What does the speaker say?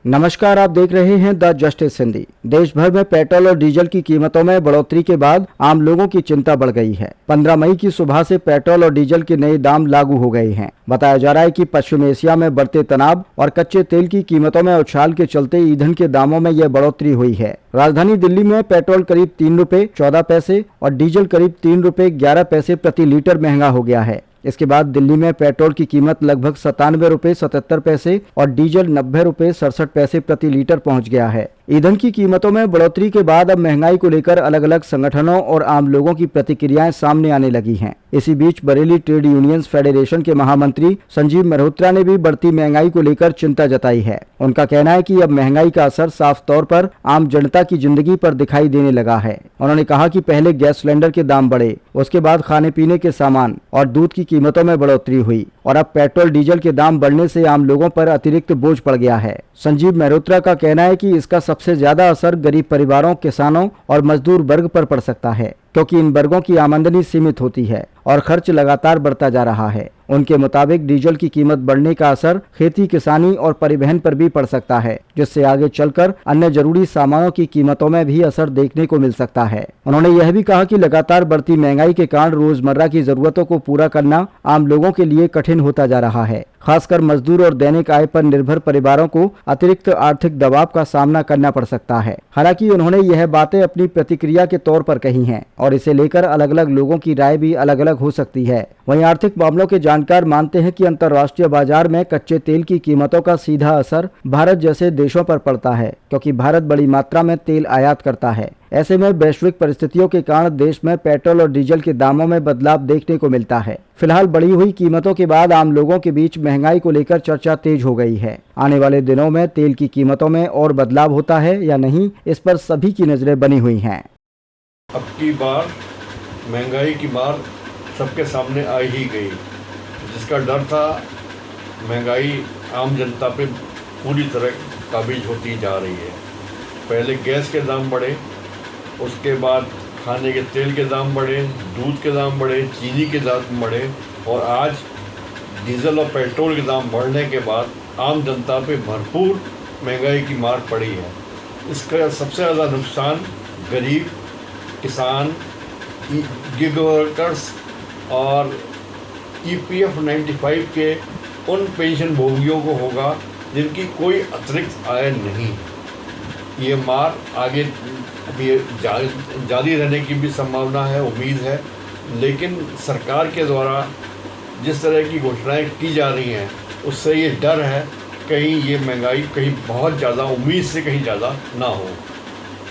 नमस्कार, आप देख रहे हैं द जस्टिस हिंदी। देश भर में पेट्रोल और डीजल की कीमतों में बढ़ोतरी के बाद आम लोगों की चिंता बढ़ गई है। 15 मई की सुबह से पेट्रोल और डीजल के नए दाम लागू हो गए हैं। बताया जा रहा है कि पश्चिम एशिया में बढ़ते तनाव और कच्चे तेल की कीमतों में उछाल के चलते ईंधन के दामों में यह बढ़ोतरी हुई है। राजधानी दिल्ली में पेट्रोल करीब 3 रुपए 14 पैसे और डीजल करीब 3 रुपए 11 पैसे प्रति लीटर महंगा हो गया है। इसके बाद दिल्ली में पेट्रोल की कीमत लगभग 97 रुपए 77 पैसे और डीजल 90 रुपए 67 पैसे प्रति लीटर पहुंच गया है। ईंधन की कीमतों में बढ़ोतरी के बाद अब महंगाई को लेकर अलग अलग संगठनों और आम लोगों की प्रतिक्रियाएं सामने आने लगी हैं। इसी बीच बरेली ट्रेड यूनियंस फेडरेशन के महामंत्री संजीव मल्होत्रा ने भी बढ़ती महंगाई को लेकर चिंता जताई है। उनका कहना है कि अब महंगाई का असर साफ तौर पर आम जनता की जिंदगी पर दिखाई देने लगा है। उन्होंने कहा कि पहले गैस सिलेंडर के दाम बढ़े, उसके बाद खाने पीने के सामान और दूध की कीमतों में बढ़ोतरी हुई और अब पेट्रोल डीजल के दाम बढ़ने से आम लोगों पर अतिरिक्त बोझ पड़ गया है। संजीव मल्होत्रा का कहना है कि इसका सबसे ज्यादा असर गरीब परिवारों, किसानों और मजदूर वर्ग पर पड़ सकता है, क्योंकि इन वर्गों की आमदनी सीमित होती है और खर्च लगातार बढ़ता जा रहा है। उनके मुताबिक डीजल की कीमत बढ़ने का असर खेती, किसानी और परिवहन पर भी पड़ सकता है, जिससे आगे चलकर अन्य जरूरी सामानों की कीमतों में भी असर देखने को मिल सकता है। उन्होंने यह भी कहा कि लगातार बढ़ती महंगाई के कारण रोजमर्रा की जरूरतों को पूरा करना आम लोगों के लिए कठिन होता जा रहा है। खासकर मजदूर और दैनिक आय पर निर्भर परिवारों को अतिरिक्त आर्थिक दबाव का सामना करना पड़ सकता है। हालांकि उन्होंने यह बातें अपनी प्रतिक्रिया के तौर पर कही हैं और इसे लेकर अलग अलग लोगों की राय भी अलग अलग हो सकती है। वहीं आर्थिक मामलों के जानकार मानते हैं कि अंतर्राष्ट्रीय बाजार में कच्चे तेल की कीमतों का सीधा असर भारत जैसे देशों पर पड़ता है, क्योंकि भारत बड़ी मात्रा में तेल आयात करता है। ऐसे में वैश्विक परिस्थितियों के कारण देश में पेट्रोल और डीजल के दामों में बदलाव देखने को मिलता है। फिलहाल बढ़ी हुई कीमतों के बाद आम लोगों के बीच महंगाई को लेकर चर्चा तेज हो गई है। आने वाले दिनों में तेल की कीमतों में और बदलाव होता है या नहीं, इस पर सभी की नजरें बनी हुई हैं। अब की बार महंगाई की मार सबके सामने आ ही गई। जिसका डर था, महंगाई आम जनता पे पूरी तरह काबिज होती जा रही है। पहले गैस के दाम बढ़े, उसके बाद खाने के तेल के दाम बढ़े, दूध के दाम बढ़े, चीनी के दाम बढ़े और आज डीजल और पेट्रोल के दाम बढ़ने के बाद आम जनता पे भरपूर महंगाई की मार पड़ी है। इसका सबसे ज़्यादा नुकसान गरीब, किसान, गिग वर्कर्स और EPF 95 के उन पेंशन भोगियों को होगा जिनकी कोई अतिरिक्त आय नहीं। ये मार आगे भी जारी रहने की भी संभावना है, उम्मीद है। लेकिन सरकार के द्वारा जिस तरह की घोषणाएं की जा रही हैं, उससे ये डर है कहीं ये महंगाई कहीं बहुत ज़्यादा, उम्मीद से कहीं ज़्यादा ना हो।